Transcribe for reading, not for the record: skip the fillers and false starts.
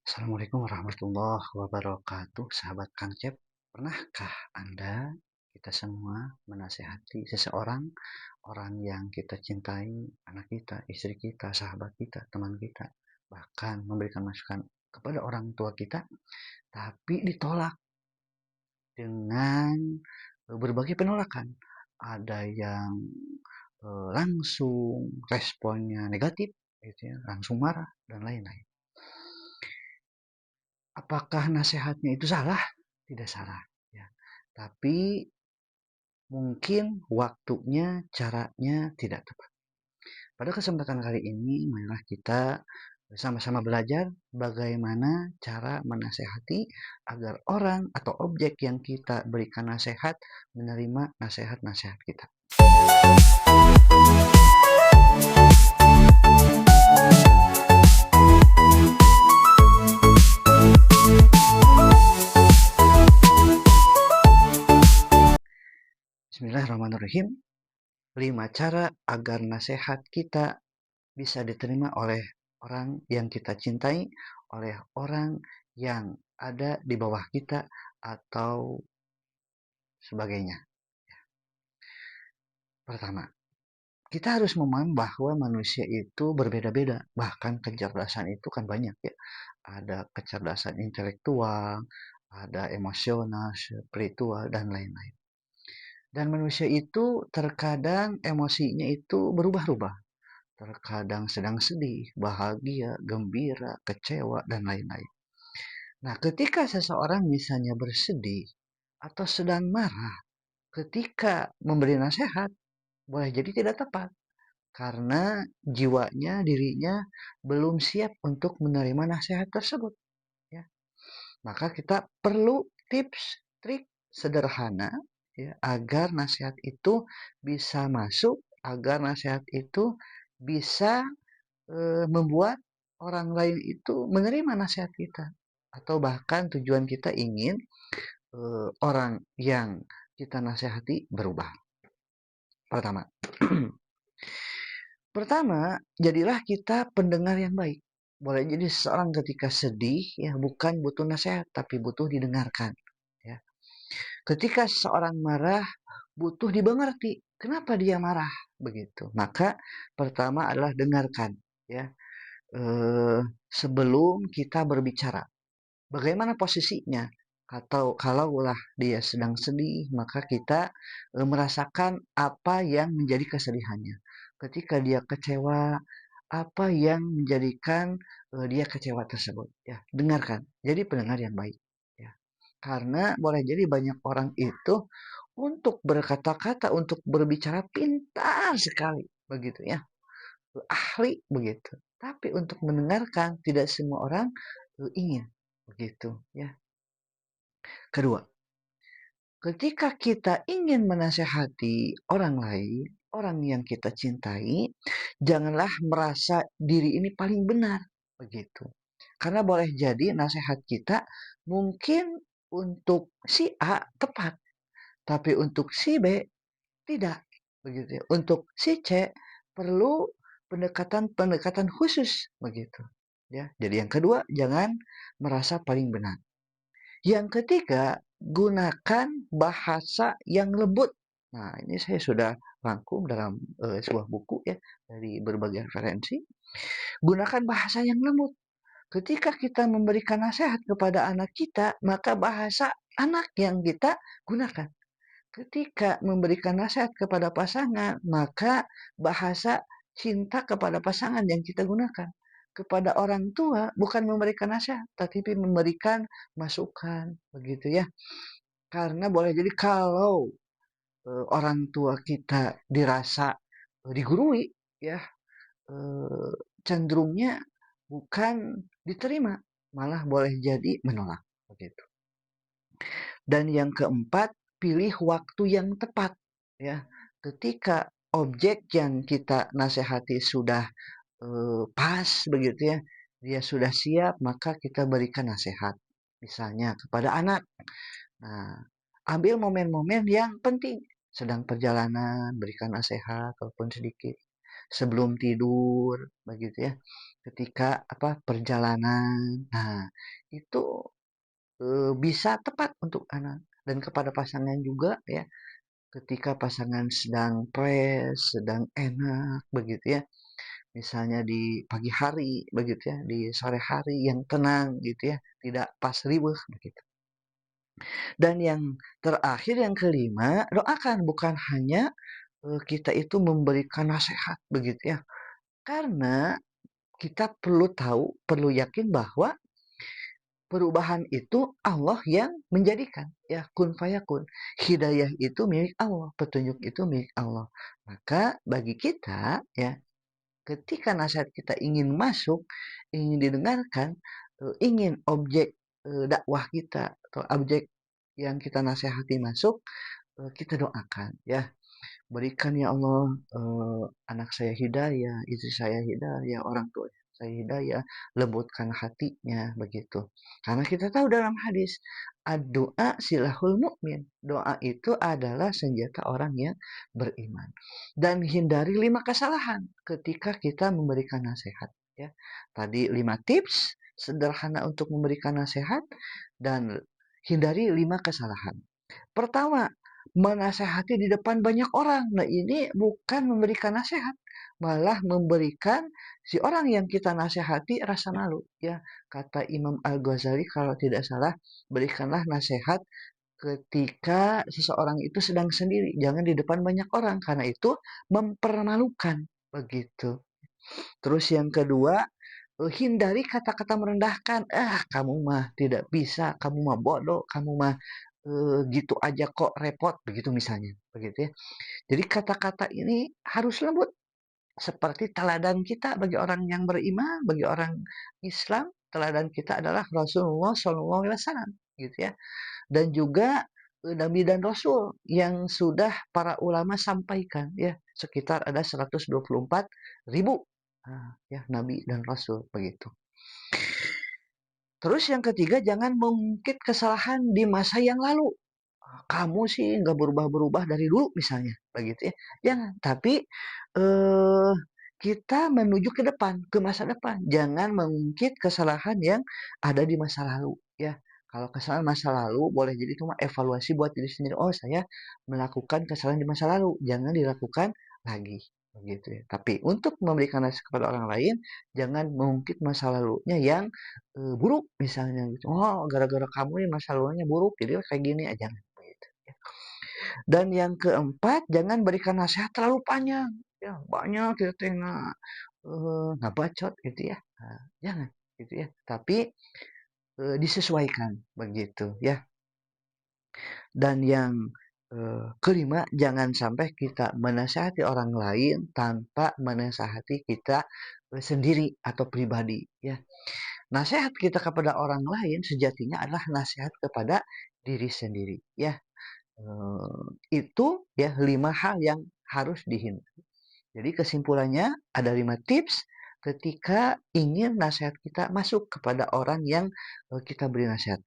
Assalamualaikum warahmatullahi wabarakatuh. Sahabat Kang Cep, pernahkah Anda, kita semua menasehati seseorang, orang yang kita cintai, anak kita, istri kita, sahabat kita, teman kita, bahkan memberikan masukan kepada orang tua kita, tapi ditolak dengan berbagai penolakan. Ada yang langsung responnya negatif, gitu ya, langsung marah dan lain-lain. Apakah nasihatnya itu salah? Tidak salah, ya. Tapi mungkin waktunya, caranya tidak tepat. Pada kesempatan kali ini, marilah kita sama-sama belajar bagaimana cara menasehati agar orang atau objek yang kita berikan nasihat menerima nasihat-nasihat kita. Bismillahirrahmanirrahim. 5 cara agar nasihat kita bisa diterima oleh orang yang kita cintai, oleh orang yang ada di bawah kita atau sebagainya. Pertama, kita harus memahami bahwa manusia itu berbeda-beda. Bahkan kecerdasan itu kan banyak ya. Ada kecerdasan intelektual, ada emosional, spiritual, dan lain-lain. Dan manusia itu terkadang emosinya itu berubah-ubah. Terkadang sedang sedih, bahagia, gembira, kecewa, dan lain-lain. Nah, ketika seseorang misalnya bersedih atau sedang marah, ketika memberi nasihat, boleh jadi tidak tepat. Karena jiwanya, dirinya belum siap untuk menerima nasihat tersebut. Ya. Maka kita perlu tips, trik sederhana ya, agar nasihat itu bisa masuk, agar nasihat itu bisa membuat orang lain itu menerima nasihat kita. Atau bahkan tujuan kita ingin orang yang kita nasihati berubah. Pertama, jadilah kita pendengar yang baik. Boleh jadi seseorang ketika sedih ya bukan butuh nasihat tapi butuh didengarkan. Ya. Ketika seseorang marah butuh dimengerti. Kenapa dia marah begitu? Maka pertama adalah dengarkan. Ya. Sebelum kita berbicara. Bagaimana posisinya? Atau kalaulah dia sedang sedih, maka kita merasakan apa yang menjadi kesedihannya. Ketika dia kecewa, apa yang menjadikan dia kecewa tersebut. Ya, dengarkan. Jadi pendengar yang baik. Ya. Karena boleh jadi banyak orang itu untuk berkata-kata, untuk berbicara pintar sekali, begitu ya, ahli begitu. Tapi untuk mendengarkan tidak semua orang ingin begitu ya. Kedua, ketika kita ingin menasehati orang lain, orang yang kita cintai, janganlah merasa diri ini paling benar begitu. Karena boleh jadi nasihat kita mungkin untuk si A tepat, tapi untuk si B tidak begitu ya. Untuk si C perlu pendekatan-pendekatan khusus begitu ya. Jadi yang kedua, jangan merasa paling benar. Yang ketiga, gunakan bahasa yang lembut. Nah, ini saya sudah rangkum dalam sebuah buku ya dari berbagai referensi. Gunakan bahasa yang lembut. Ketika kita memberikan nasihat kepada anak kita, maka bahasa anak yang kita gunakan. Ketika memberikan nasihat kepada pasangan, maka bahasa cinta kepada pasangan yang kita gunakan. Kepada orang tua bukan memberikan nasihat, tapi memberikan masukan, begitu ya. Karena boleh jadi kalau orang tua kita dirasa digurui, ya cenderungnya bukan diterima, malah boleh jadi menolak, begitu. Dan yang keempat, pilih waktu yang tepat. Ya, ketika objek yang kita nasihati sudah pas begitu ya, dia sudah siap, maka kita berikan nasihat. Misalnya kepada anak. Nah, ambil momen-momen yang penting. Sedang perjalanan, berikan nasihat walaupun sedikit. Sebelum tidur, begitu ya. ketika perjalanan. Nah, itu bisa tepat untuk anak dan kepada pasangan juga ya, ketika pasangan sedang sedang enak begitu ya. Misalnya di pagi hari begitu ya, di sore hari yang tenang gitu ya, tidak pas riweuh begitu. Dan yang terakhir yang kelima, doakan bukan hanya kita itu memberikan nasihat begitu ya. Karena kita perlu tahu, perlu yakin bahwa perubahan itu Allah yang menjadikan ya, kun fayakun. Hidayah itu milik Allah, petunjuk itu milik Allah. Maka bagi kita ya, ketika nasihat kita ingin masuk, ingin didengarkan, ingin objek dakwah kita atau objek yang kita nasihati masuk, kita doakan ya. Berikan ya Allah, anak saya hidayah, istri saya hidayah, orang tua saya hidayah, lembutkan hatinya, begitu. Karena kita tahu dalam hadis, doa silahul mukmin. Doa itu adalah senjata orang yang beriman. Dan hindari 5 kesalahan ketika kita memberikan nasihat. Ya. Tadi 5 tips sederhana untuk memberikan nasihat dan hindari 5 kesalahan. Pertama, menasehati di depan banyak orang. Nah, ini bukan memberikan nasihat, malah memberikan si orang yang kita nasihati rasa malu. Ya, kata Imam Al-Ghazali kalau tidak salah, berikanlah nasihat ketika seseorang itu sedang sendiri, jangan di depan banyak orang karena itu mempermalukan begitu. Terus yang kedua, hindari kata-kata merendahkan. Kamu mah tidak bisa, kamu mah bodoh, kamu mah gitu aja kok repot, begitu misalnya, begitu ya. Jadi kata-kata ini harus lembut, seperti teladan kita bagi orang yang beriman, bagi orang Islam, teladan kita adalah Rasulullah SAW, gitu ya. Dan juga Nabi dan Rasul yang sudah para ulama sampaikan, ya, sekitar ada 124.000 ya Nabi dan Rasul begitu. Terus yang ketiga, jangan mengungkit kesalahan di masa yang lalu. Kamu sih nggak berubah-berubah dari dulu misalnya, begitu ya. Jangan, tapi eh, kita menuju ke depan, ke masa depan. Jangan mengungkit kesalahan yang ada di masa lalu, ya. Kalau kesalahan masa lalu boleh jadi cuma evaluasi buat diri sendiri. Oh, saya melakukan kesalahan di masa lalu, jangan dilakukan lagi, begitu ya. Tapi untuk memberikan nasihat kepada orang lain, jangan mengungkit masa lalunya yang buruk misalnya gitu. Oh, gara-gara kamu nih masa lalunya buruk, jadi kayak gini aja. Gitu. Dan yang keempat, jangan berikan nasihat terlalu panjang. Ya, banyak gitu nggak bacot gitu ya. Nah, jangan gitu ya. Tapi disesuaikan begitu ya. Dan yang kelima, jangan sampai kita menasihati orang lain tanpa menasihati kita sendiri atau pribadi ya. Nasihat kita kepada orang lain sejatinya adalah nasihat kepada diri sendiri ya. Itu ya 5 hal yang harus dihindari. Jadi kesimpulannya ada 5 tips ketika ingin nasihat kita masuk kepada orang yang kita beri nasihat.